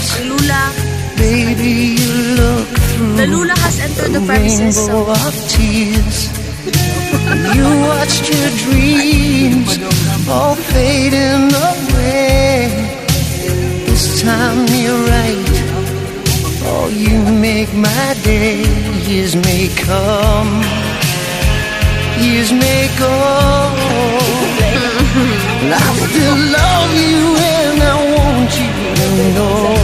Ang lula. Baby, you look through The lula has entered the a premises. rainbow of tears. You watched your dreams all fading away. This time you're right. Oh, you make my day. Years may come, years may go. And I still love you and I want you to know.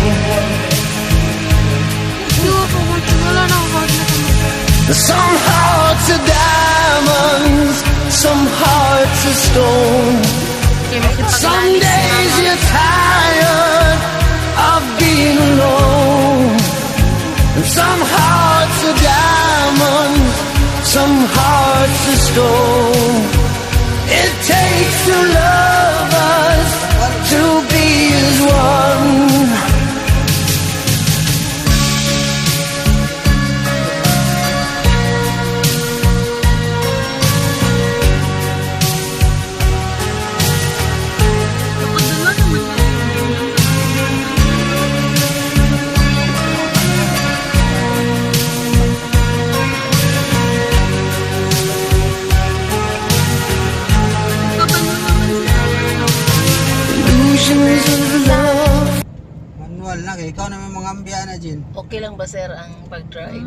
Some hearts are diamonds, some hearts are stone. Some days you're tired of being alone. And some hearts are diamonds, some hearts are stone. It takes two lovers to be as one. Illusions of love. Manual na kay ikaw na may mga ambiya na Jin. Okay lang ba sir ang pag-drive?